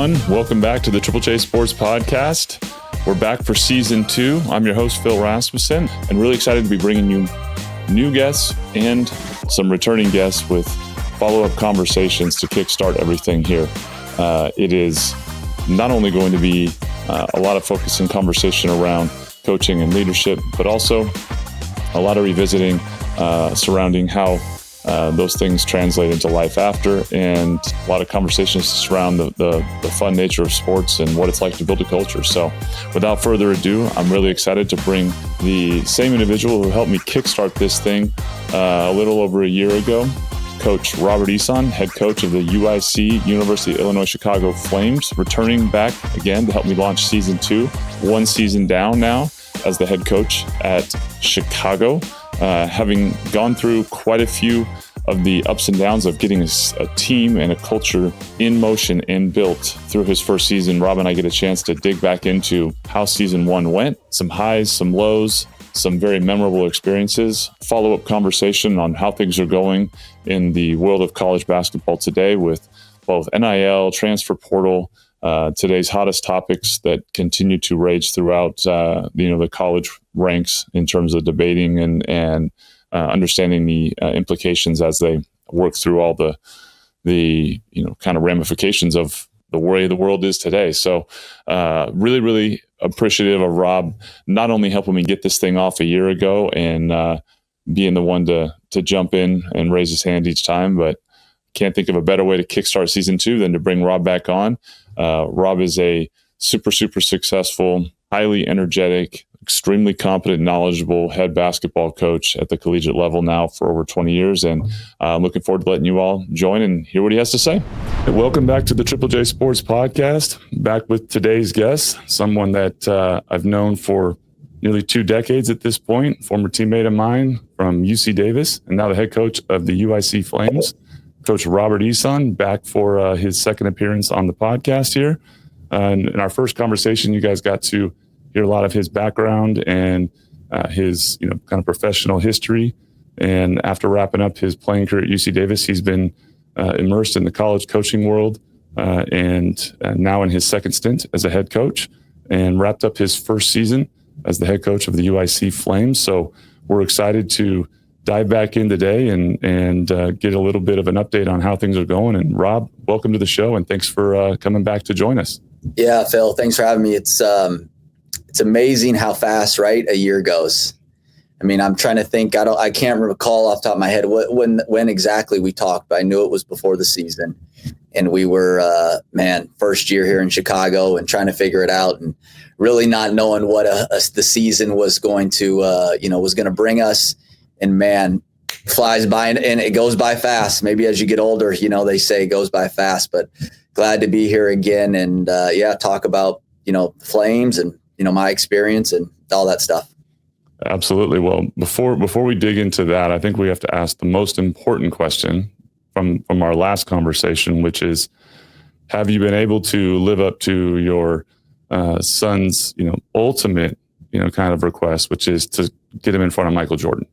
everyone. Welcome back to the Triple J Sports Podcast. We're back for season 2. I'm your host, Phil Rasmussen, and really excited to be bringing you new guests and some returning guests with follow-up conversations to kickstart everything here. It is not only going to be a lot of focus and conversation around coaching and leadership, but also a lot of revisiting surrounding how those things translate into life after, and a lot of conversations surround the fun nature of sports and what it's like to build a culture. So without further ado, I'm really excited to bring the same individual who helped me kickstart this thing a little over a year ago, Coach Robert Ehsan, head coach of the UIC, University of Illinois Chicago Flames, returning back again to help me launch season 2, one season down now as the head coach at Chicago. Having gone through quite a few of the ups and downs of getting a team and a culture in motion and built through his first season, Rob and I get a chance to dig back into how season 1 went, some highs, some lows, some very memorable experiences, follow-up conversation on how things are going in the world of college basketball today with both NIL, transfer portal, today's hottest topics that continue to rage throughout the college ranks in terms of debating and understanding the implications as they work through all the kind of ramifications of the way the world is today. So really appreciative of Rob not only helping me get this thing off a year ago and being the one to jump in and raise his hand each time, but can't think of a better way to kickstart season 2 than to bring Rob back on. Rob is a super successful, highly energetic, extremely competent, knowledgeable head basketball coach at the collegiate level now for over 20 years. And I'm looking forward to letting you all join and hear what he has to say. And welcome back to the Triple J Sports Podcast. Back with today's guest, someone that I've known for nearly 2 decades at this point, former teammate of mine from UC Davis, and now the head coach of the UIC Flames. Coach Robert Ehsan, back for his second appearance on the podcast here. And in our first conversation, you guys got to hear a lot of his background and his kind of professional history. And after wrapping up his playing career at UC Davis, he's been immersed in the college coaching world and now in his second stint as a head coach, and wrapped up his first season as the head coach of the UIC Flames. So we're excited to dive back in today and get a little bit of an update on how things are going. And Rob, welcome to the show, and thanks for coming back to join us. Yeah, Phil, thanks for having me. It's amazing how fast, right, a year goes. I mean, I'm trying to think. I can't recall off the top of my head when exactly we talked, but I knew it was before the season, and we were first year here in Chicago and trying to figure it out, and really not knowing what the season was going to was going to bring us. And man, flies by and it goes by fast. Maybe as you get older, they say it goes by fast, but glad to be here again and talk about, Flames and, my experience and all that stuff. Absolutely. Well, before we dig into that, I think we have to ask the most important question from our last conversation, which is, have you been able to live up to your son's, ultimate, kind of request, which is to get him in front of Michael Jordan?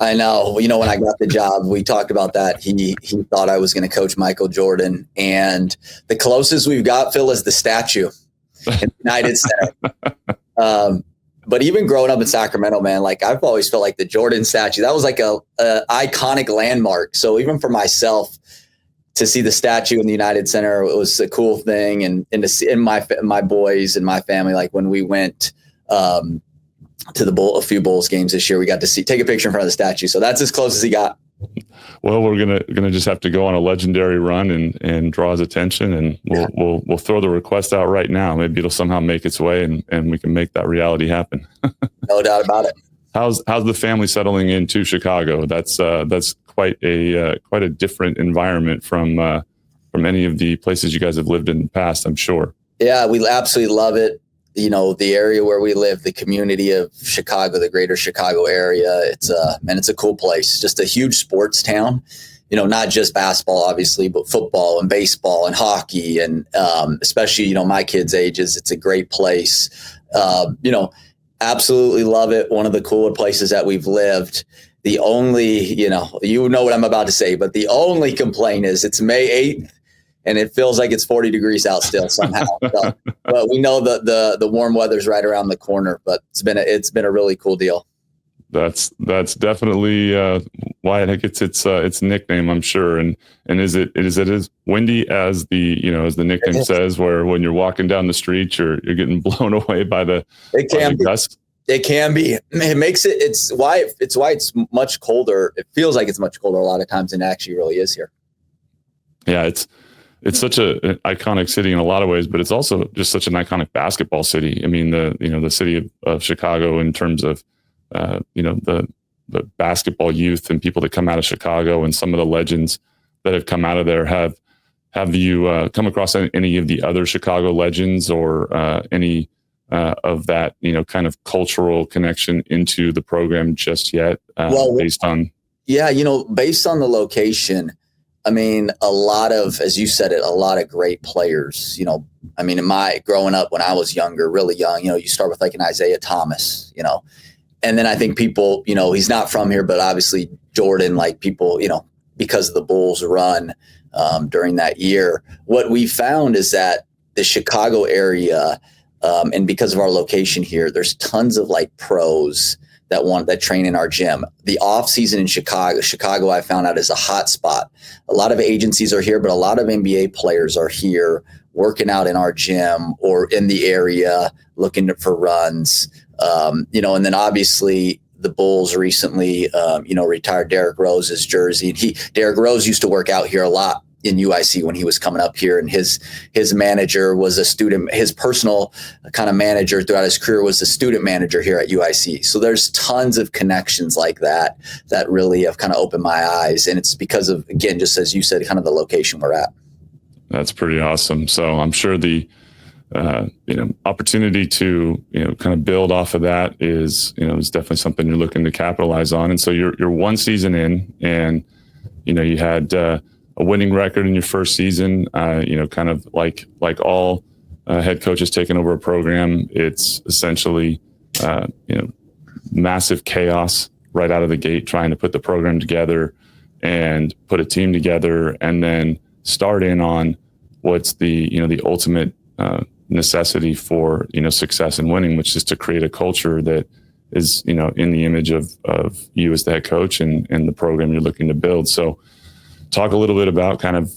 I know. When I got the job, we talked about that. He thought I was going to coach Michael Jordan. And the closest we've got, Phil, is the statue in the United Center. But even growing up in Sacramento, man, I've always felt like the Jordan statue, that was like a iconic landmark. So even for myself to see the statue in the United Center, it was a cool thing. And to see my boys and my family, when we went to a few Bulls games this year, we got to take a picture in front of the statue. So that's as close as he got. Well, we're gonna just have to go on a legendary run and draw his attention, and we'll throw the request out right now. Maybe it'll somehow make its way, and we can make that reality happen. No doubt about it. How's the family settling into Chicago? That's quite a different environment from any of the places you guys have lived in the past, I'm sure. Yeah, we absolutely love it. The area where we live, the community of Chicago, the greater Chicago area, it's a cool place. Just a huge sports town, not just basketball, obviously, but football and baseball and hockey. And especially, my kids' ages, it's a great place. Absolutely love it. One of the cooler places that we've lived. The only, you know what I'm about to say, but the only complaint is it's May 8th and it feels like it's 40 degrees out still somehow. So, but we know the warm weather's right around the corner, but it's been a really cool deal. That's definitely why it gets its nickname, I'm sure. And is it as windy as the nickname says, where when you're walking down the street, you're getting blown away by the gust? It can be. It makes it. It's why it's much colder. It feels like it's much colder a lot of times than it actually really is here. Yeah, it's such an iconic city in a lot of ways, but it's also just such an iconic basketball city. I mean, the city of Chicago in terms of the basketball youth and people that come out of Chicago, and some of the legends that have come out of there. Have you come across any of the other Chicago legends, or any of that kind of cultural connection into the program just yet? Based on the location. I mean, a lot of, as you said it, a lot of great players. I mean, growing up when I was younger, really young, you start with like an Isaiah Thomas, and then I think people, he's not from here, but obviously Jordan, like people, because of the Bulls run during that year. What we found is that the Chicago area, and because of our location here, there's tons of like pros that train in our gym. The off season in Chicago, I found out, is a hot spot. A lot of agencies are here, but a lot of NBA players are here working out in our gym or in the area looking for runs. And then obviously the Bulls recently, retired Derrick Rose's jersey. Derrick Rose used to work out here a lot in UIC when he was coming up here, and his manager was a student. His personal kind of manager throughout his career was a student manager here at UIC. So there's tons of connections like that really have kind of opened my eyes, and it's because of, again, just as you said, kind of the location we're at. That's pretty awesome. So I'm sure the opportunity to kind of build off of that is definitely something you're looking to capitalize on. And so you're one season in, and you had a winning record in your first season. Kind of like all head coaches taking over a program, it's essentially massive chaos right out of the gate, trying to put the program together and put a team together, and then start in on what's the ultimate necessity for success and winning, which is to create a culture that is in the image of you as the head coach and the program you're looking to build. So talk a little bit about kind of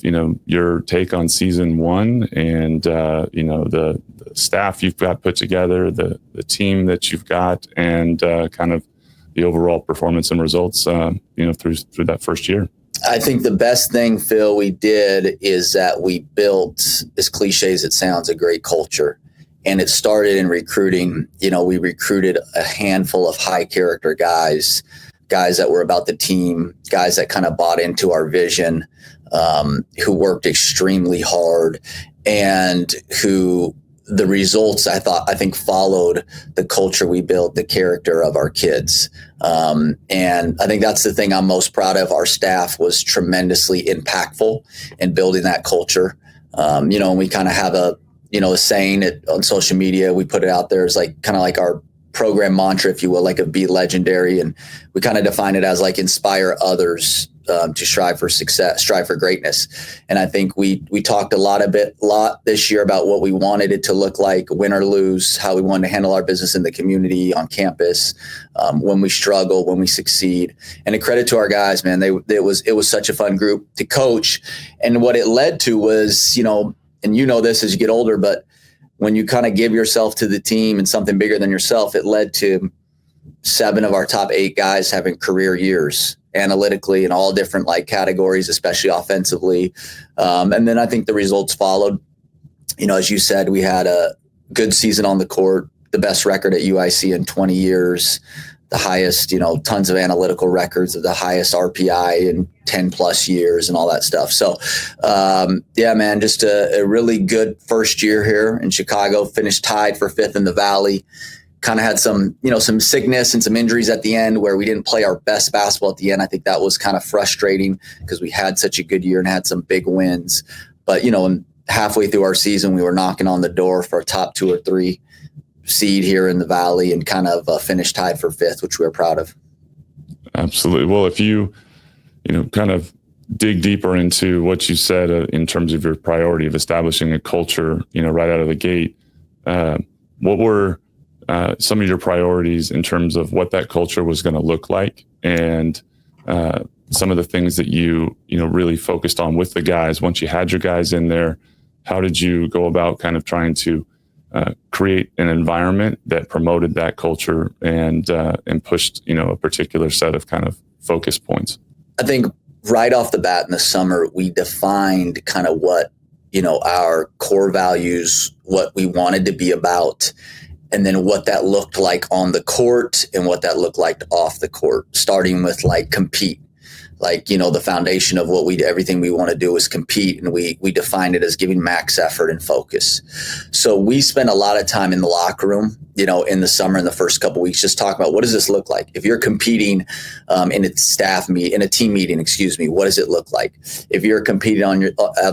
your take on season one, and the staff you've got put together, the team that you've got, and kind of the overall performance and results through that first year. I think the best thing, Phil, we did is that we built, as cliche as it sounds, a great culture. And it started in recruiting. We recruited a handful of high character guys that were about the team, guys that kind of bought into our vision, who worked extremely hard, and who the results, I think followed the culture we built, the character of our kids. And I think that's the thing I'm most proud of. Our staff was tremendously impactful in building that culture. And we kind of have a saying on social media, we put it out there as kind of like our program mantra, if you will, like a be legendary. And we kind of define it as like inspire others to strive for success, strive for greatness. And I think we talked a lot this year about what we wanted it to look like, win or lose, how we wanted to handle our business in the community, on campus, when we struggle, when we succeed. And a credit to our guys, man. It was such a fun group to coach. And what it led to was, and this as you get older, but when you kind of give yourself to the team and something bigger than yourself, it led to 7 of our top 8 guys having career years analytically in all different categories, especially offensively. And then I think the results followed. As you said, we had a good season on the court, the best record at UIC in 20 years, the highest, tons of analytical records of the highest RPI in 10 plus years and all that stuff. So, man, just a really good first year here in Chicago, finished tied for 5th in the Valley. Kind of had some sickness and some injuries at the end where we didn't play our best basketball at the end. I think that was kind of frustrating because we had such a good year and had some big wins. But, halfway through our season, we were knocking on the door for a top 2 or 3 seed here in the Valley and kind of finished tied for 5th, which we were proud of. Absolutely. Well, if you kind of dig deeper into what you said in terms of your priority of establishing a culture, right out of the gate. What were some of your priorities in terms of what that culture was going to look like, and some of the things that you really focused on with the guys once you had your guys in there? How did you go about kind of trying to create an environment that promoted that culture and pushed a particular set of kind of focus points? I think right off the bat in the summer, we defined kind of what our core values, what we wanted to be about, and then what that looked like on the court and what that looked like off the court, starting with like compete. Like, the foundation of everything we want to do is compete. And we defined it as giving max effort and focus. So we spent a lot of time in the locker room, in the summer, in the first couple of weeks, just talking about what does this look like? If you're competing in a team meeting, what does it look like? If you're competing on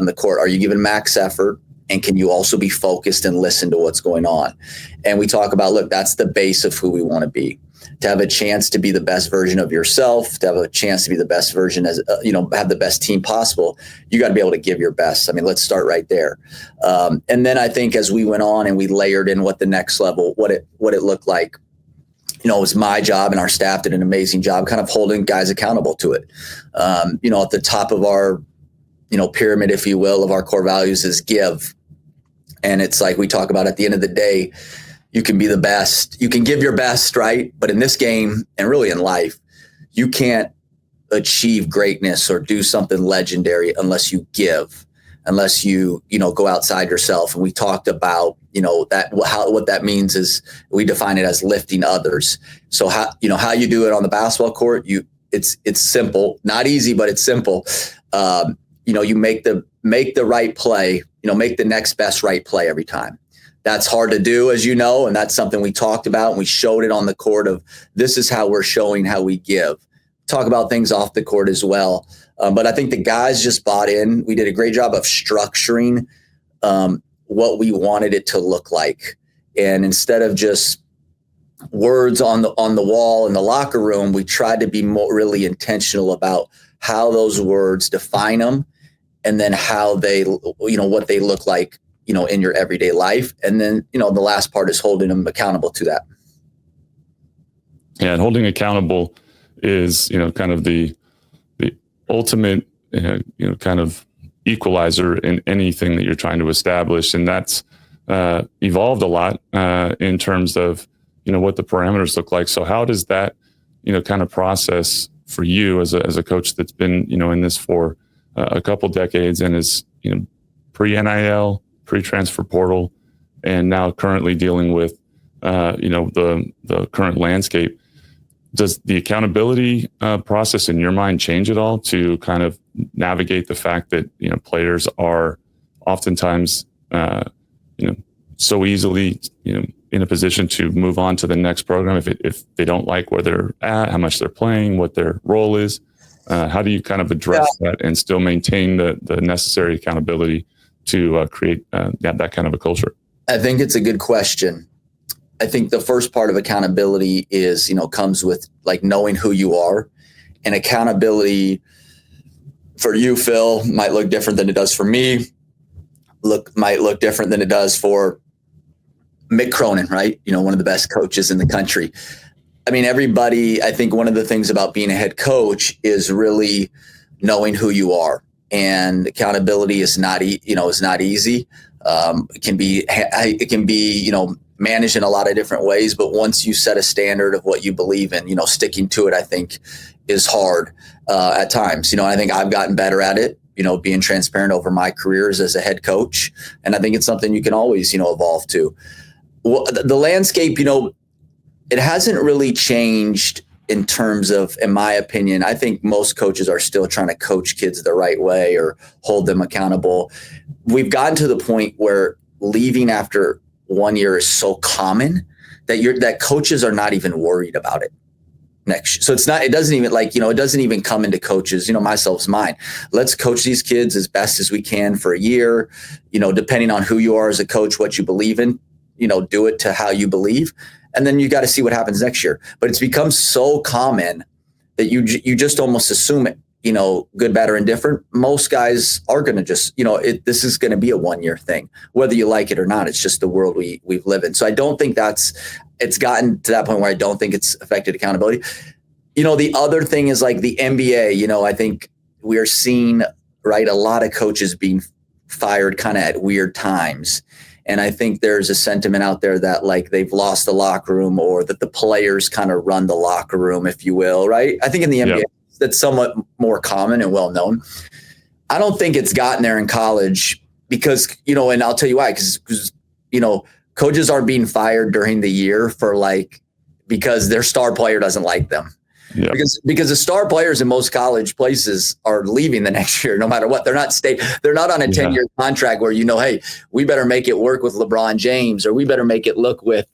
the court, are you giving max effort? And can you also be focused and listen to what's going on? And we talk about, look, that's the base of who we want to be. To have a chance to be the best version of yourself, to have a chance to be the best version have the best team possible, you got to be able to give your best. I mean, let's start right there. And then I think as we went on and we layered in what the next level, what it looked like, it was my job, and our staff did an amazing job kind of holding guys accountable to it. At the top of our, pyramid, if you will, of our core values is give. And it's like we talk about at the end of the day, you can be the best. You can give your best, right? But in this game, and really in life, you can't achieve greatness or do something legendary unless you give, unless you go outside yourself. And we talked about what that means is we define it as lifting others. So how you do it on the basketball court, it's simple, not easy, but it's simple. You make the right play. Make the next best right play every time. That's hard to do, as you know, and that's something we talked about, and we showed it on the court of this is how we're showing how we give. Talk about things off the court as well. But I think the guys just bought in. We did a great job of structuring what we wanted it to look like. And instead of just words on the wall in the locker room, we tried to be really intentional about how those words define them, and then how they, what they look like, in your everyday life. And then, the last part is holding them accountable to that. Yeah. And holding accountable is, kind of the ultimate, kind of equalizer in anything that you're trying to establish. And that's evolved a lot in terms of, what the parameters look like. So how does that, kind of process for you as a coach that's been, in this for a couple decades and is, pre-NIL, pre-transfer portal, and now currently dealing with, the current landscape. Does the accountability process in your mind change at all to kind of navigate the fact that, players are oftentimes, so easily, in a position to move on to the next program if they don't like where they're at, how much they're playing, what their role is? How do you kind of address that and still maintain the necessary accountability to create that kind of a culture? I think it's a good question. I think the first part of accountability is, comes with like knowing who you are, and accountability for you, Phil, might look different than it does for me. Might look different than it does for Mick Cronin, right? One of the best coaches in the country. I mean, everybody, I think one of the things about being a head coach is really knowing who you are, and accountability is not easy. It can be, managed in a lot of different ways, but once you set a standard of what you believe in, sticking to it, I think is hard at times. I think I've gotten better at it, being transparent over my careers as a head coach. And I think it's something you can always, evolve to. Well, the landscape, it hasn't really changed in terms of, in my opinion. I think most coaches are still trying to coach kids the right way or hold them accountable. We've gotten to the point where leaving after 1 year is so common that coaches are not even worried about it next. So it doesn't even come into coaches, myself's mind. Let's coach these kids as best as we can for a year, depending on who you are as a coach, what you believe in, do it to how you believe. And then you got to see what happens next year. But it's become so common that you just almost assume it. good, bad, or indifferent, most guys are going to just, this is going to be a 1-year thing, whether you like it or not. It's just the world we live in. So I don't think it's gotten to that point where I don't think it's affected accountability. The other thing is like the NBA, I think we are seeing, right, a lot of coaches being fired kind of at weird times. And I think there's a sentiment out there that like they've lost the locker room, or that the players kind of run the locker room, if you will, right? I think in the NBA, that's somewhat more common and well known. I don't think it's gotten there in college because, and I'll tell you why, because coaches are being fired during the year because their star player doesn't like them. Yeah. Because the star players in most college places are leaving the next year, no matter what. They're not on a 10-year contract where, hey, we better make it work with LeBron James, or we better make it look with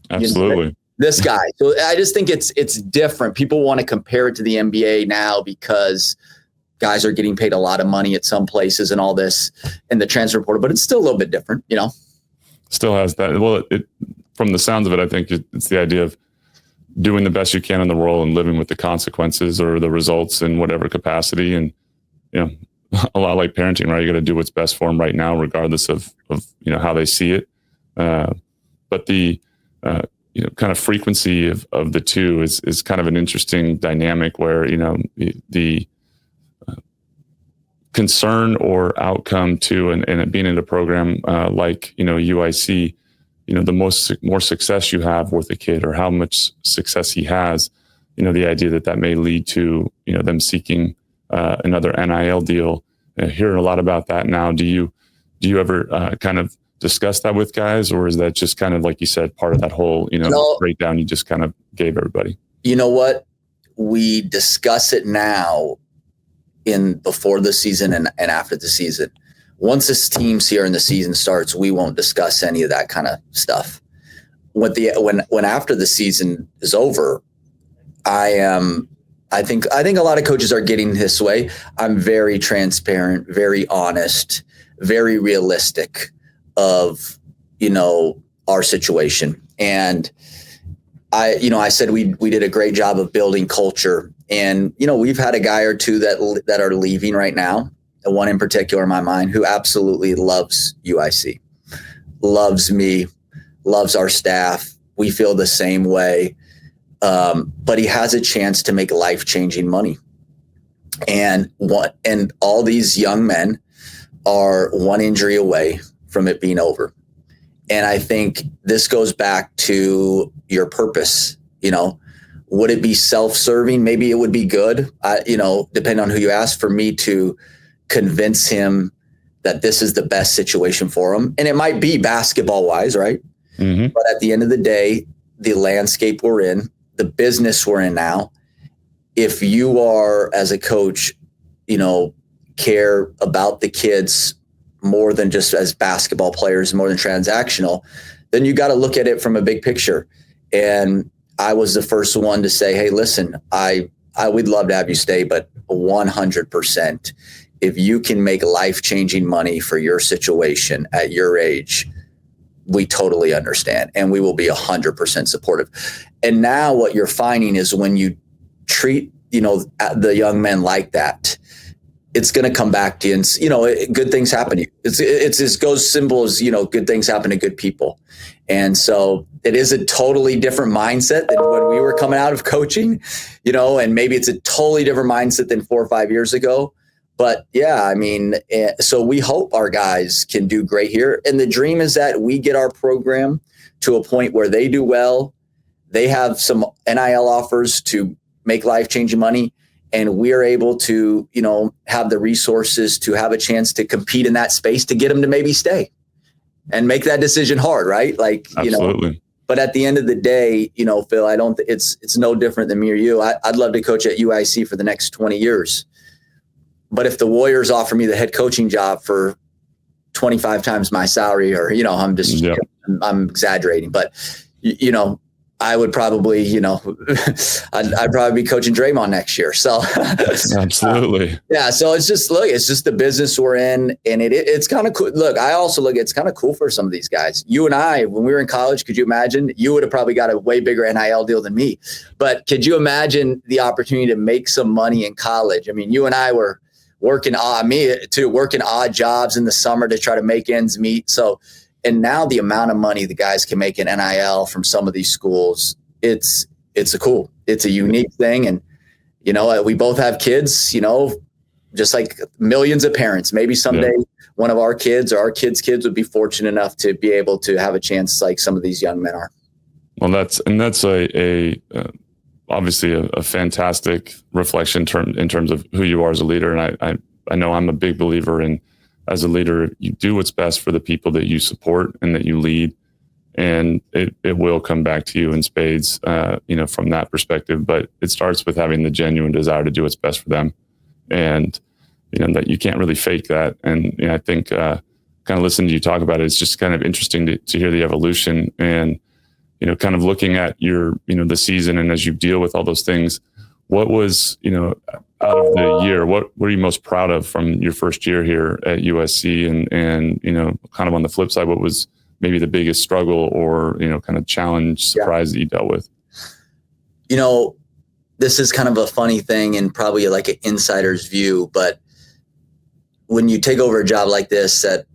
absolutely this guy. So I just think it's different. People want to compare it to the NBA now because guys are getting paid a lot of money at some places and all this in the transfer portal, but it's still a little bit different, Still has that. Well, from the sounds of it, I think it's the idea of doing the best you can in the role and living with the consequences or the results in whatever capacity. And, a lot like parenting, right? You got to do what's best for them right now, regardless of how they see it. But the, kind of frequency of the two is kind of an interesting dynamic where, the concern or outcome to, and being in a program like, UIC, the more success you have with a kid, or how much success he has, the idea that may lead to, them seeking another NIL deal. Hearing a lot about that now. Do you ever kind of discuss that with guys, or is that just kind of, like you said, part of that whole, breakdown you just kind of gave everybody? You know what? We discuss it now before the season and after the season. Once this team's here and the season starts, we won't discuss any of that kind of stuff. When after the season is over, I think a lot of coaches are getting this way. I'm very transparent, very honest, very realistic of, our situation. And I said we did a great job of building culture, and, we've had a guy or two that are leaving right now. One in particular in my mind who absolutely loves UIC, loves me, loves our staff. We feel the same way. But he has a chance to make life-changing money. And all these young men are one injury away from it being over. And I think this goes back to your purpose. Would it be self-serving? Maybe it would be good, depending on who you ask, for me to convince him that this is the best situation for him. And it might be basketball wise, right? Mm-hmm. But at the end of the day, the landscape we're in, the business we're in now, if you are, as a coach, care about the kids more than just as basketball players, more than transactional, then you got to look at it from a big picture. And I was the first one to say, hey, listen, I would love to have you stay, but 100%. If you can make life-changing money for your situation at your age, we totally understand, and we will be 100% supportive. And now what you're finding is when you treat, the young men like that, it's going to come back to you, and, good things happen to you. It's as goes simple as, good things happen to good people. And so it is a totally different mindset than when we were coming out of coaching, and maybe it's a totally different mindset than 4 or 5 years ago. But yeah, so we hope our guys can do great here. And the dream is that we get our program to a point where they do well. They have some NIL offers to make life-changing money. And we are able to, have the resources to have a chance to compete in that space to get them to maybe stay and make that decision hard, right? Absolutely. But at the end of the day, Phil, it's no different than me or you. I'd love to coach at UIC for the next 20 years. But if the Warriors offer me the head coaching job for 25 times my salary, or, I'm exaggerating, but, I would probably, I'd probably be coaching Draymond next year. So absolutely. Yeah. So it's just the business we're in, and it's kind of cool. Look, I also it's kind of cool for some of these guys. You and I, when we were in college, could you imagine? You would have probably got a way bigger NIL deal than me, but could you imagine the opportunity to make some money in college? I mean, you and I were working odd jobs in the summer to try to make ends meet. So, and now the amount of money the guys can make in NIL from some of these schools, it's a unique thing. And, we both have kids, just like millions of parents. Maybe someday one of our kids or our kids' kids would be fortunate enough to be able to have a chance like some of these young men are. Well, that's obviously a fantastic reflection in terms of who you are as a leader. And I know I'm a big believer in, as a leader, you do what's best for the people that you support and that you lead, and it will come back to you in spades, from that perspective. But it starts with having the genuine desire to do what's best for them, and that you can't really fake that. And I think kind of listening to you talk about it, it's just kind of interesting to hear the evolution, and kind of looking at your the season, and as you deal with all those things, what was out of the year, what were you most proud of from your first year here at USC? And kind of on the flip side, what was maybe the biggest struggle or, kind of challenge, surprise that you dealt with? This is kind of a funny thing and probably like an insider's view, but when you take over a job like this that,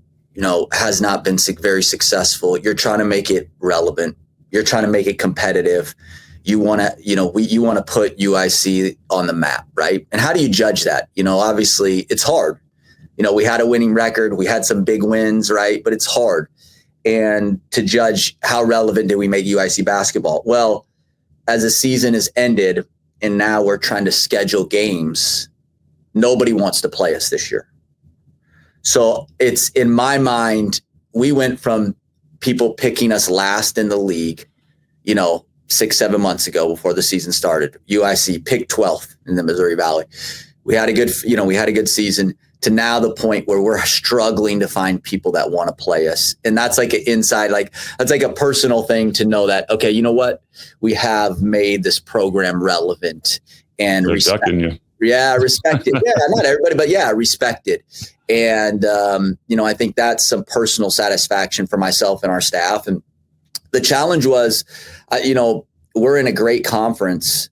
has not been very successful, you're trying to make it relevant. You're trying to make it competitive. You want to, you want to put UIC on the map, right? And how do you judge that? Obviously it's hard. We had a winning record. We had some big wins, right? But it's hard. And to judge how relevant did we make UIC basketball? Well, as the season has ended and now we're trying to schedule games, nobody wants to play us this year. So it's, in my mind, we went from people picking us last in the league, 6-7 months ago before the season started. UIC picked 12th in the Missouri Valley. We had a good season, to now the point where we're struggling to find people that want to play us. And that's like an inside, that's like a personal thing to know that, okay, you know what? We have made this program relevant and respected. Yeah, respected. Yeah, not everybody, but respected. And, I think that's some personal satisfaction for myself and our staff. And the challenge was, we're in a great conference,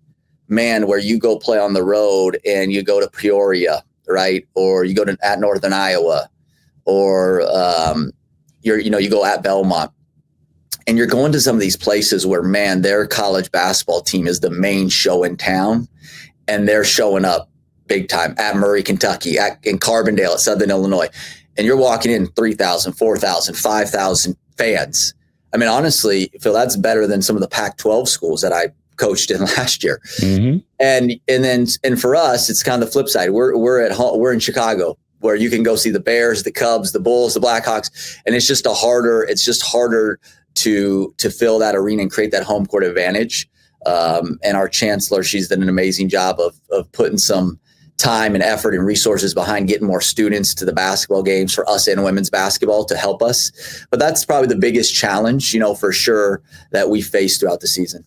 man, where you go play on the road and you go to Peoria, right? Or you go at Northern Iowa, or you go at Belmont, and you're going to some of these places where, man, their college basketball team is the main show in town, and they're showing up big time at Murray, Kentucky, in Carbondale, at Southern Illinois, and you're walking in 3,000, 4,000, 5,000 fans. I mean, honestly, Phil, that's better than some of the Pac-12 schools that I coached in last year. Mm-hmm. And for us, it's kind of the flip side. We're at home. We're in Chicago, where you can go see the Bears, the Cubs, the Bulls, the Blackhawks, and it's just harder to fill that arena and create that home court advantage. And our chancellor, she's done an amazing job of putting some time and effort and resources behind getting more students to the basketball games for us and women's basketball to help us. But that's probably the biggest challenge, for sure, that we face throughout the season.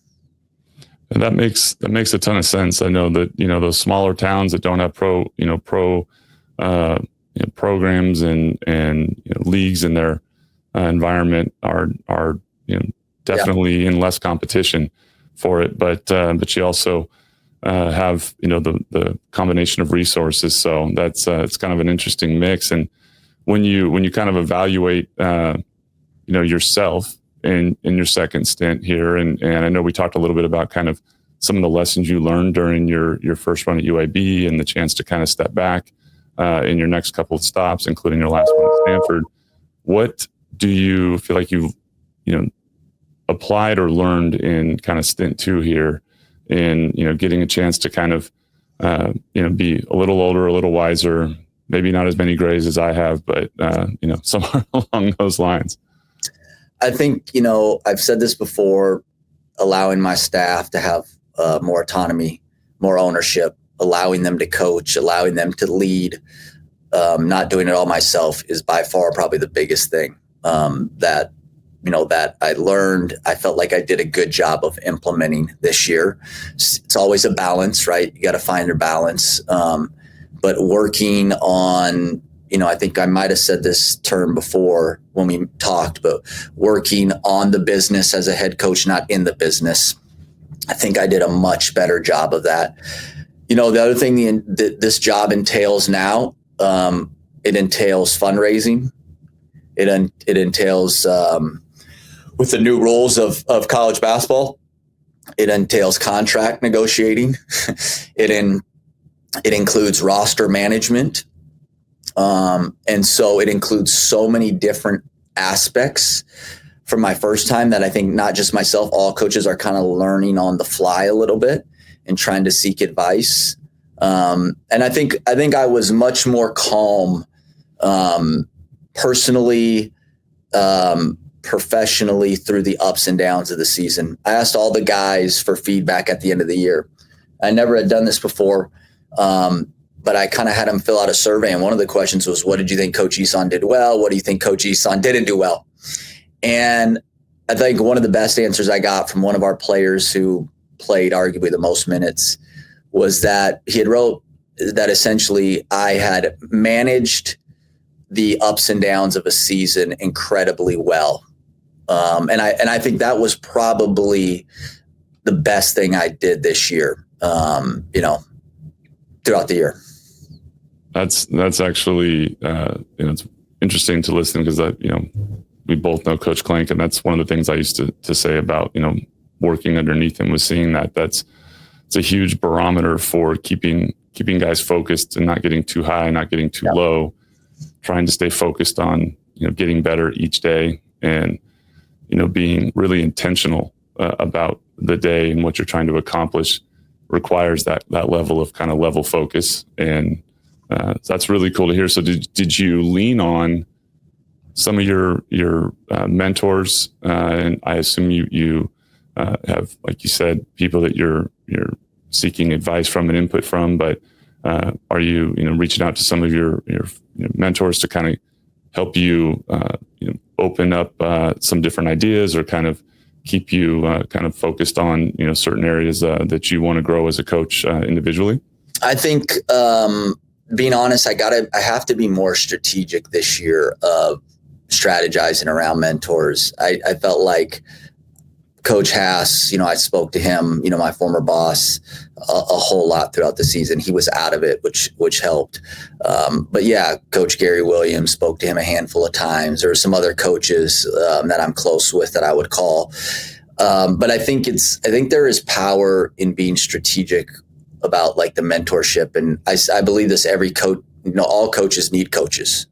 And that makes a ton of sense. I know that, those smaller towns that don't have pro programs and leagues in their environment are definitely in less competition for it. But you also have the combination of resources. So that's it's kind of an interesting mix. And when you kind of evaluate yourself in your second stint here, and I know we talked a little bit about kind of some of the lessons you learned during your first run at UAB and the chance to kind of step back in your next couple of stops, including your last one at Stanford. What do you feel like you've applied or learned in kind of stint 2 here, in getting a chance to kind of be a little older, a little wiser, maybe not as many grays as I have, but somewhere along those lines? I think, I've said this before, allowing my staff to have more autonomy, more ownership, allowing them to coach, allowing them to lead, not doing it all myself is by far probably the biggest thing that that I learned, I felt like I did a good job of implementing this year. It's always a balance, right? You got to find your balance. But working on, I think I might have said this term before when we talked, but working on the business as a head coach, not in the business. I think I did a much better job of that. The other thing this job entails now, it entails fundraising. It entails, with the new rules of college basketball, it entails contract negotiating. It includes roster management. And so it includes so many different aspects from my first time that I think not just myself, all coaches are kind of learning on the fly a little bit and trying to seek advice. And I think I was much more calm, personally, professionally through the ups and downs of the season. I asked all the guys for feedback at the end of the year. I never had done this before, but I kind of had them fill out a survey. And one of the questions was, what did you think Coach Ehsan did well? What do you think Coach Ehsan didn't do well? And I think one of the best answers I got from one of our players who played arguably the most minutes was that he had wrote that essentially I had managed the ups and downs of a season incredibly well. And I think that was probably the best thing I did this year, throughout the year. That's actually, it's interesting to listen because we both know Coach Clank, and that's one of the things I used to say about, working underneath him was seeing it's a huge barometer for keeping guys focused and not getting too high, not getting too low, trying to stay focused on, getting better each day and, being really intentional about the day and what you're trying to accomplish requires that level of kind of level focus. And that's really cool to hear. So did you lean on some of your mentors? And I assume you have, like you said, people that you're seeking advice from and input from, but are you reaching out to some of your mentors to kind of help you open up some different ideas or kind of keep you kind of focused on certain areas that you want to grow as a coach individually? I think being honest, I have to be more strategic this year of strategizing around mentors. I felt like Coach Haas, I spoke to him, my former boss, a whole lot throughout the season. He was out of it, which helped. But yeah, Coach Gary Williams, spoke to him a handful of times. There are some other coaches that I'm close with that I would call. But I think there is power in being strategic about like the mentorship. And I believe this, every coach, all coaches need coaches.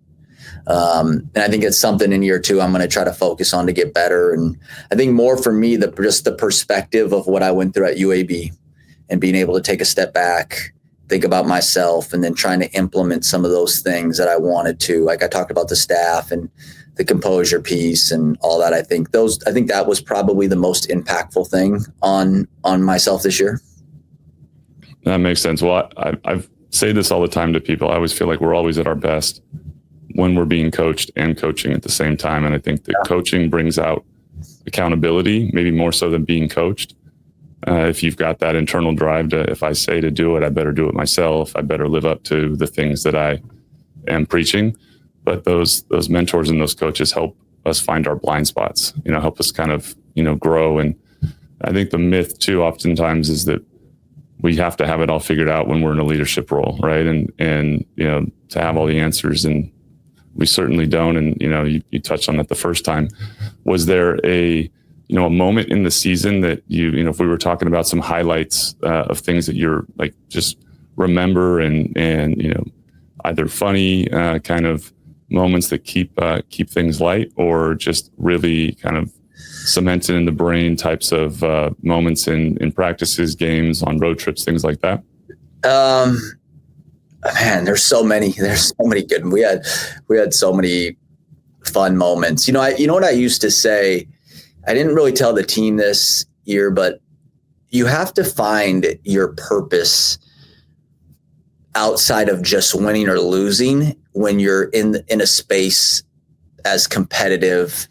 And I think it's something in year 2 I'm going to try to focus on to get better. And I think more for me, just the perspective of what I went through at UAB and being able to take a step back, think about myself, and then trying to implement some of those things that I wanted to. Like I talked about the staff and the composure piece and all that. I think that was probably the most impactful thing on myself this year. That makes sense. Well, I say this all the time to people. I always feel like we're always at our best when we're being coached and coaching at the same time. And I think that coaching brings out accountability, maybe more so than being coached. If you've got that internal drive to, if I say to do it, I better do it myself. I better live up to the things that I am preaching. But those mentors and those coaches help us find our blind spots, help us kind of, grow. And I think the myth too, oftentimes, is that we have to have it all figured out when we're in a leadership role. Right. And to have all the answers, and we certainly don't. And, you touched on that the first time. Was there a moment in the season that if we were talking about some highlights of things that you're like, just remember and either funny kind of moments that keep things light, or just really kind of cemented in the brain types of moments in practices, games, on road trips, things like that? Man, there's so many good. We had so many fun moments. You know what I used to say? I didn't really tell the team this year, but you have to find your purpose outside of just winning or losing when you're in a space as competitive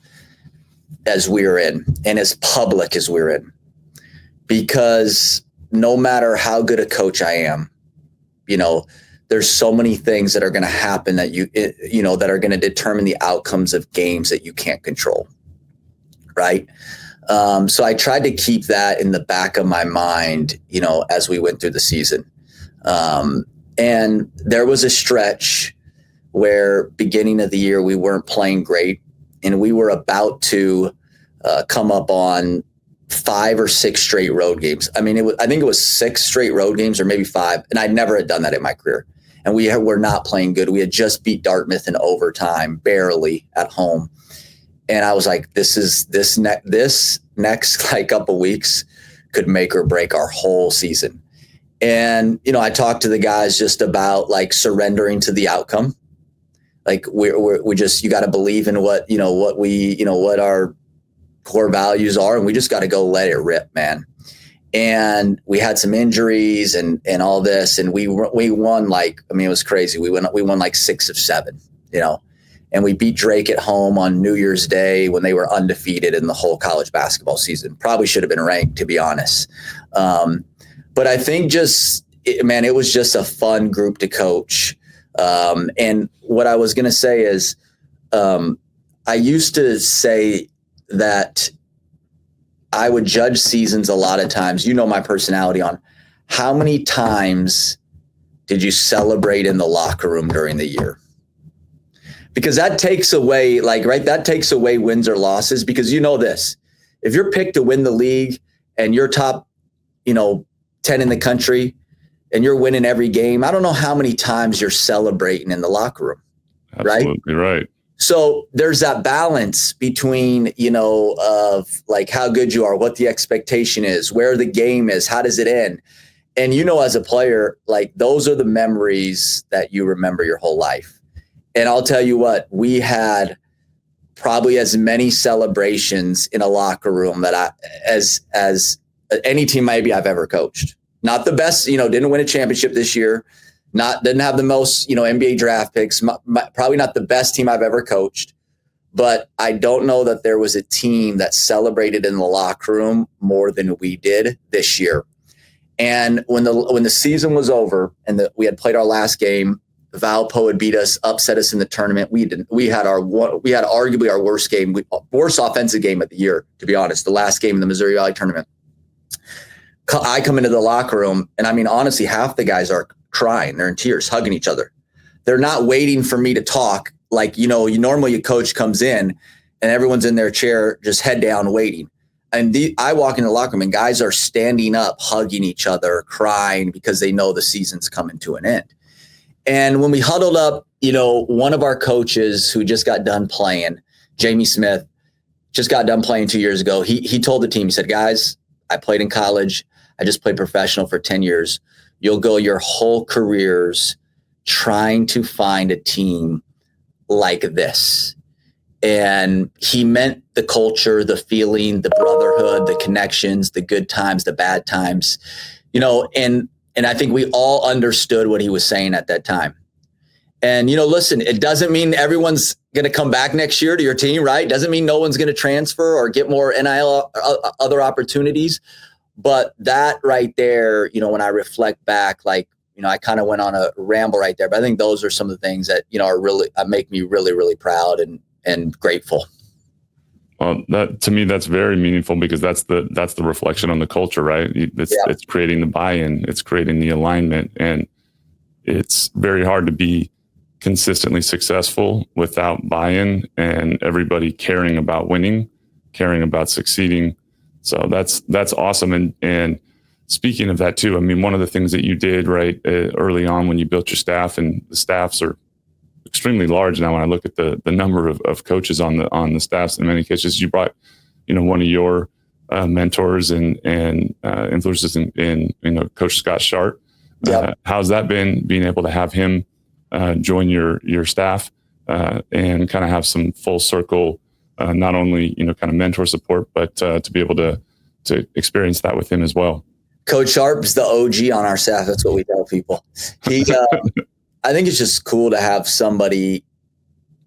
as we're in and as public as we're in, because no matter how good a coach I am, there's so many things that are going to happen that that are going to determine the outcomes of games that you can't control. Right. So I tried to keep that in the back of my mind, as we went through the season. And there was a stretch where beginning of the year, we weren't playing great, and we were about to come up on 5 or 6 straight road games. I mean, I think it was 6 straight road games, or maybe 5. And I never had done that in my career. And we were not playing good. We had just beat Dartmouth in overtime, barely at home. And I was like, this next like couple weeks could make or break our whole season. And, I talked to the guys just about like surrendering to the outcome. Like we just, you got to believe in what our core values are. And we just got to go let it rip, man. And we had some injuries and all this. And we won it was crazy. We won like 6 of 7, and we beat Drake at home on New Year's Day when they were undefeated in the whole college basketball season. Probably should have been ranked, to be honest. But I think it was just a fun group to coach. And what I was going to say is, I used to say that I would judge seasons a lot of times, my personality, on how many times did you celebrate in the locker room during the year? Because that takes away, that takes away wins or losses. Because this, if you're picked to win the league and you're top, 10 in the country and you're winning every game, I don't know how many times you're celebrating in the locker room. Absolutely right. So there's that balance between, of like how good you are, what the expectation is, where the game is, how does it end? And, as a player, like those are the memories that you remember your whole life. And I'll tell you what, we had probably as many celebrations in a locker room as any team maybe I've ever coached. Not the best, didn't win a championship this year. Didn't have the most, NBA draft picks, probably not the best team I've ever coached, but I don't know that there was a team that celebrated in the locker room more than we did this year. And when the season was over and we had played our last game, Valpo had beat us, upset us in the tournament. We had arguably our worst game, worst offensive game of the year, to be honest, the last game in the Missouri Valley tournament. I come into the locker room, and I mean, honestly, half the guys are crying. They're in tears, hugging each other. They're not waiting for me to talk. Like, normally a coach comes in and everyone's in their chair, just head down, waiting. And I walk in the locker room and guys are standing up, hugging each other, crying because they know the season's coming to an end. And when we huddled up, one of our coaches who just got done playing, Jamie Smith, just got done playing 2 years ago. He told the team, he said, guys, I played in college. I just played professional for 10 years. You'll go your whole careers trying to find a team like this. And he meant the culture, the feeling, the brotherhood, the connections, the good times, the bad times, and I think we all understood what he was saying at that time. And, listen, it doesn't mean everyone's going to come back next year to your team, right? Doesn't mean no one's going to transfer or get more NIL other opportunities. But that right there, when I reflect back, I kind of went on a ramble right there. But I think those are some of the things that, are really make me really, really proud and grateful. Well, to me, that's very meaningful because that's the reflection on the culture, right? It's creating the buy-in, it's creating the alignment, and it's very hard to be consistently successful without buy-in and everybody caring about winning, caring about succeeding. So that's awesome. And speaking of that too, I mean, one of the things that you did right early on when you built your staff, and the staffs are extremely large now when I look at the number of coaches on the staffs, in many cases you brought one of your mentors and influences in Coach Scott Sharp. How's that been, being able to have him join your staff and kind of have some full circle, not only kind of mentor support, but to be able to experience that with him as well? Coach Sharp's the OG on our staff. That's what we tell people. I think it's just cool to have somebody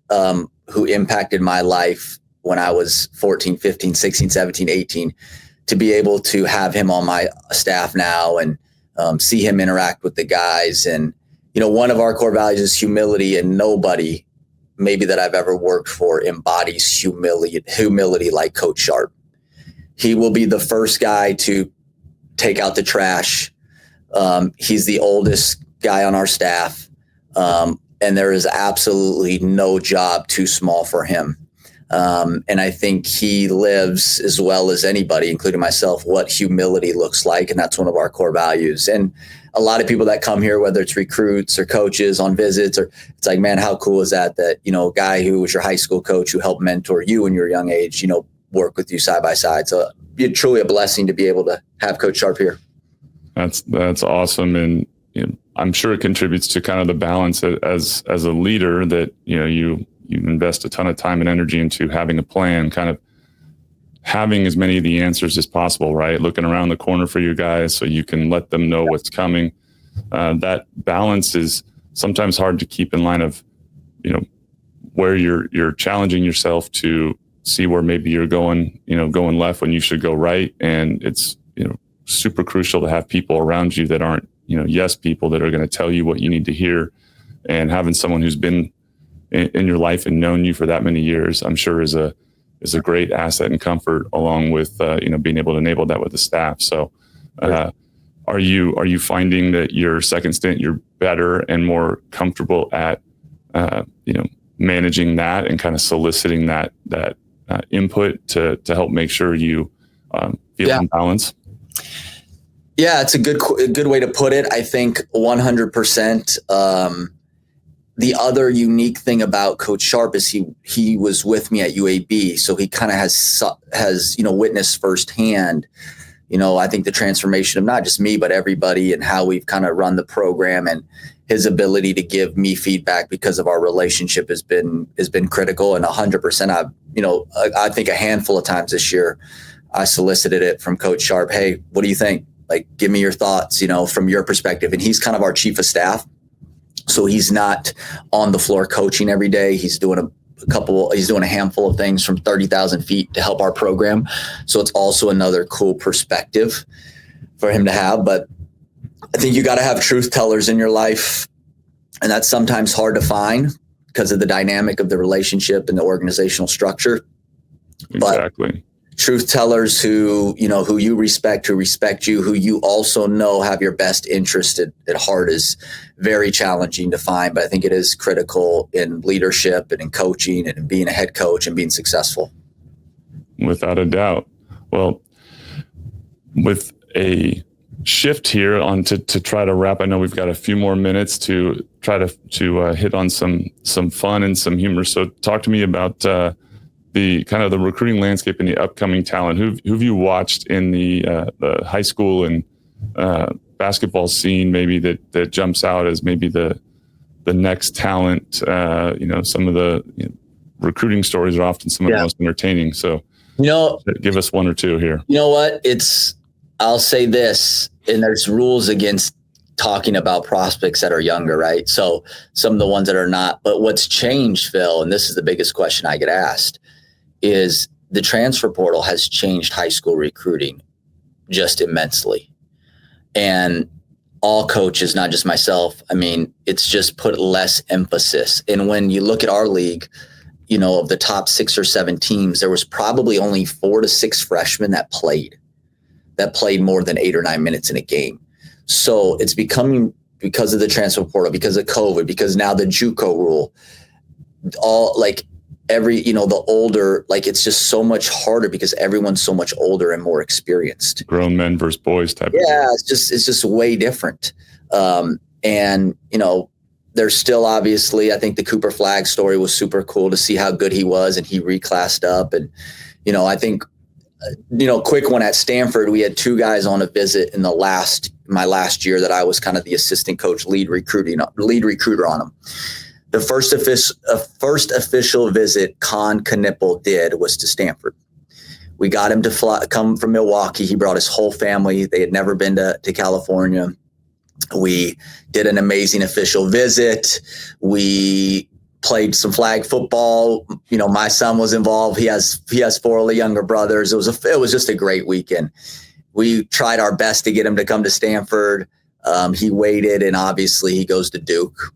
who impacted my life when I was 14, 15, 16, 17, 18, to be able to have him on my staff now and see him interact with the guys. And, one of our core values is humility, and nobody maybe that I've ever worked for embodies humility like Coach Sharp. He will be the first guy to take out the trash. He's the oldest guy on our staff. And there is absolutely no job too small for him. And I think he lives as well as anybody, including myself, what humility looks like. And that's one of our core values. And a lot of people that come here, whether it's recruits or coaches on visits, or it's like, man, how cool is that, a guy who was your high school coach who helped mentor you in your young age, work with you side by side. So it's truly a blessing to be able to have Coach Sharp here. That's awesome. And I'm sure it contributes to kind of the balance as a leader that, you invest a ton of time and energy into having a plan, kind of having as many of the answers as possible, right? Looking around the corner for your guys so you can let them know what's coming. That balance is sometimes hard to keep in line of, where you're challenging yourself to see where maybe you're going left when you should go right. And it's, super crucial to have people around you that aren't, yes people that are going to tell you what you need to hear. And having someone who's been in your life and known you for that many years, I'm sure is a great asset and comfort, along with being able to enable that with the staff. So are you finding that your second stint you're better and more comfortable at managing that and kind of soliciting that input to help make sure you feel in balance? Yeah, it's a good way to put it. I think 100%. The other unique thing about Coach Sharp is he was with me at UAB, so he kind of has witnessed firsthand, I think the transformation of not just me but everybody and how we've kind of run the program, and his ability to give me feedback because of our relationship has been critical. And 100%. I think a handful of times this year I solicited it from Coach Sharp. Hey, what do you think? Like, give me your thoughts, from your perspective. And he's kind of our chief of staff. So he's not on the floor coaching every day. He's doing a handful of things from 30,000 feet to help our program. So it's also another cool perspective for him to have. But I think you got to have truth tellers in your life. And that's sometimes hard to find because of the dynamic of the relationship and the organizational structure. Exactly. But truth tellers who you respect, who respect you, who you also know have your best interest at heart is very challenging to find. But I think it is critical in leadership and in coaching and in being a head coach and being successful. Without a doubt. Well, with a shift here on to try to wrap, I know we've got a few more minutes to try to hit on some fun and some humor. So talk to me about the kind of the recruiting landscape and the upcoming talent. Who've you watched in the high school and basketball scene maybe that jumps out as maybe the next talent? Some of the recruiting stories are often some of the most entertaining. So give us one or two here. You know what? I'll say this, and there's rules against talking about prospects that are younger, right? So some of the ones that are not. But what's changed, Phil, and this is the biggest question I get asked, is the transfer portal has changed high school recruiting just immensely. And all coaches, not just myself, it's just put less emphasis. And when you look at our league, of the top 6 or 7 teams, there was probably only 4 to 6 freshmen that played more than 8 or 9 minutes in a game. So it's becoming, because of the transfer portal, because of COVID, because now the JUCO rule, the older, it's just so much harder because everyone's so much older and more experienced. Grown men versus boys type. Yeah, it's just way different. There's still, obviously, I think the Cooper Flagg story was super cool to see how good he was, and he reclassed up. And, I think, quick one at Stanford, we had 2 guys on a visit in my last year that I was kind of the assistant coach, lead recruiter on them. The first official visit Con Knipple did was to Stanford. We got him to come from Milwaukee. He brought his whole family. They had never been to California. We did an amazing official visit. We played some flag football. My son was involved. He has 4 younger brothers. It was just a great weekend. We tried our best to get him to come to Stanford. He waited, and obviously he goes to Duke,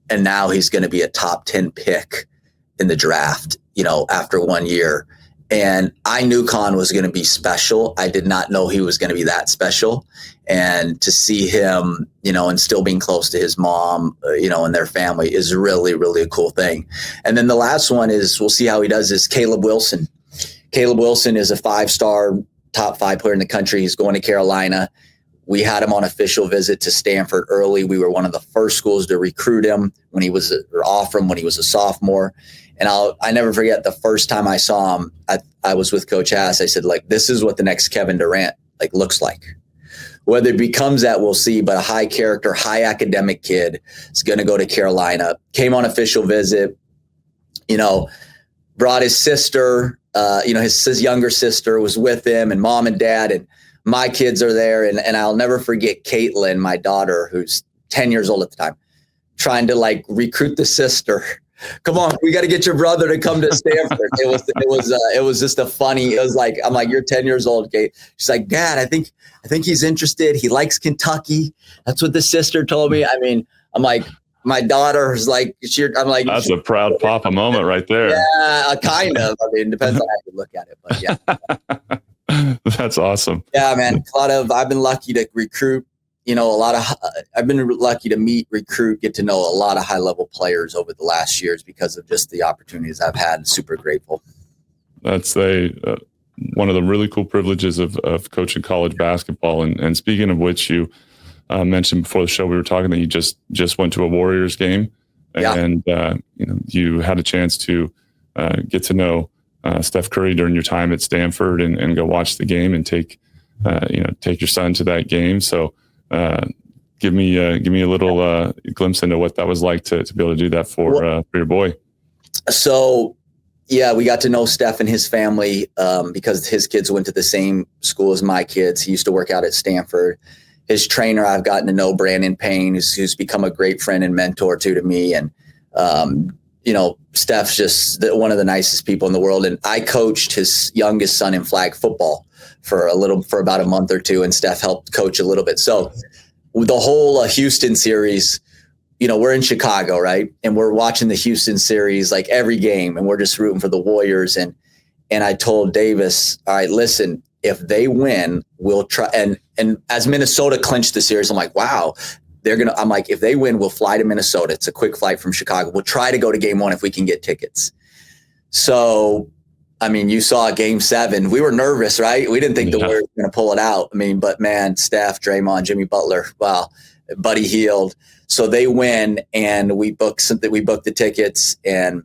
and now he's going to be a top 10 pick in the draft, after 1 year. And I knew Con was going to be special. I did not know he was going to be that special. And to see him, and still being close to his mom, and their family is really, really a cool thing. And then the last one is, we'll see how he does, is Caleb Wilson. Caleb Wilson is a 5-star, top 5 player in the country. He's going to Carolina. We had him on official visit to Stanford early. We were one of the first schools to recruit him when he was a sophomore. And I never forget the first time I saw him. I was with Coach Hass. I said, this is what the next Kevin Durant looks like. Whether it becomes that, we'll see. But a high character, high academic kid is going to go to Carolina. Came on official visit. Brought his sister. His younger sister was with him, and mom and dad, and my kids are there. And I'll never forget Caitlin, my daughter, who's 10 years old at the time, trying to recruit the sister. Come on, we got to get your brother to come to Stanford. It was just a funny. It was I'm like, you're 10 years old, Kate. She's like, Dad, I think he's interested. He likes Kentucky. That's what the sister told me. I mean, I'm like, my daughter's I'm like, that's a proud papa moment right there. Yeah, kind of. I mean, depends on how you look at it, but yeah. That's awesome. Yeah, man. I've been lucky to recruit. I've been lucky to meet, recruit, get to know a lot of high-level players over the last years because of just the opportunities I've had. Super grateful. That's one of the really cool privileges of coaching college basketball. And speaking of which, you mentioned before the show, we were talking that you just went to a Warriors game, and you had a chance to get to know Steph Curry during your time at Stanford and go watch the game and take your son to that game. So give me a little glimpse into what that was like to be able to do that for your boy. So, yeah, we got to know Steph and his family because his kids went to the same school as my kids. He used to work out at Stanford. His trainer, I've gotten to know, Brandon Payne, who's become a great friend and mentor to me. And, Steph's just one of the nicest people in the world. And I coached his youngest son in flag football for about a month or two, and Steph helped coach a little bit. So the whole Houston series, we're in Chicago, right? And we're watching the Houston series every game, and we're just rooting for the Warriors. And I told Davis, all right, listen, if they win, we'll try. And as Minnesota clinched the series, I'm like, wow, I'm like, if they win, we'll fly to Minnesota. It's a quick flight from Chicago. We'll try to go to game 1 if we can get tickets. So, I mean, you saw game 7. We were nervous, right? We didn't think the Warriors were going to pull it out. I mean, but man, Steph, Draymond, Jimmy Butler, wow, Buddy Hield. So they win, and we booked the tickets. And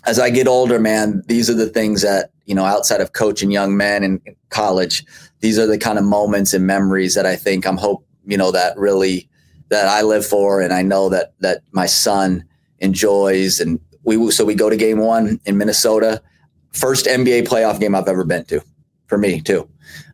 as I get older, man, these are the things that, outside of coaching young men in college, these are the kind of moments and memories that I think that I live for. And I know that my son enjoys. And we go to game 1 in Minnesota. First NBA playoff game I've ever been to, for me too.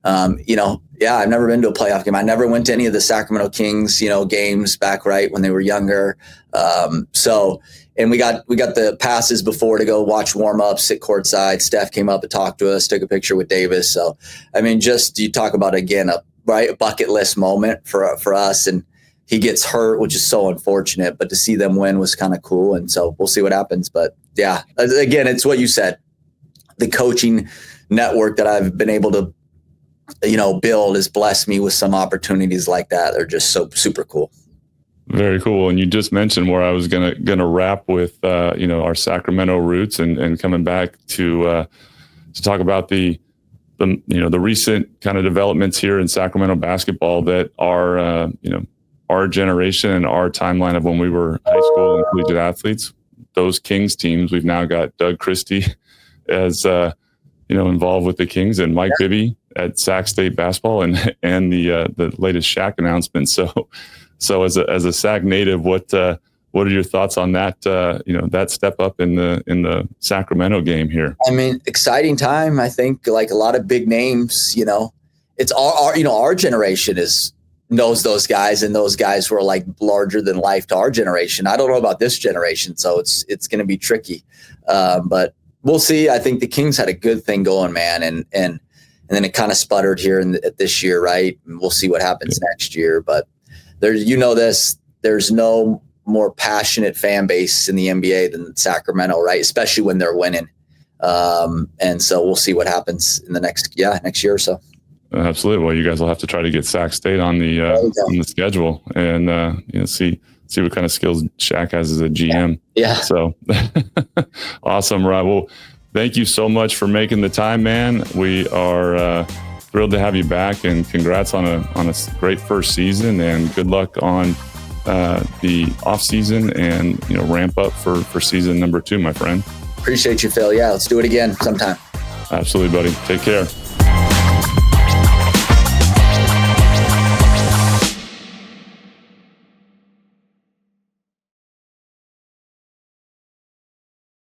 I've never been to a playoff game. I never went to any of the Sacramento Kings, games back when they were younger. And we got the passes before to go watch warm up, sit courtside. Steph came up and talked to us, took a picture with Davis. So, I mean, just you talk about, again, a bucket list moment for us. And he gets hurt, which is so unfortunate, but to see them win was kind of cool. And so we'll see what happens. But yeah, again, it's what you said. The coaching network that I've been able to, build has blessed me with some opportunities like that. They're just so super cool. Very cool. And you just mentioned where I was gonna wrap with our Sacramento roots and coming back to talk about the recent kind of developments here in Sacramento basketball that are our generation and our timeline of when we were high school and collegiate athletes. Those Kings teams, we've now got Doug Christie as involved with the Kings, and Mike Bibby at Sac State basketball, and the latest Shaq announcement. So as a Sac native, what are your thoughts on that? That step up in the Sacramento game here. I mean, exciting time. I think a lot of big names. It's our generation is knows those guys, and those guys were like larger than life to our generation. I don't know about this generation, so it's going to be tricky. But we'll see. I think the Kings had a good thing going, man, and then it kind of sputtered here this year, right? And we'll see what happens next year. But there's no more passionate fan base in the NBA than Sacramento, right? Especially when they're winning. And so we'll see what happens in the next year or so. Absolutely. Well, you guys will have to try to get Sac State on the schedule, and see what kind of skills Shaq has as a GM. Yeah. So awesome, Rob. Well, thank you so much for making the time, man. We are thrilled to have you back, and congrats on a great first season, and good luck on the off season, and ramp up for season number 2, my friend. Appreciate you, Phil. Yeah, let's do it again sometime. Absolutely, buddy. Take care.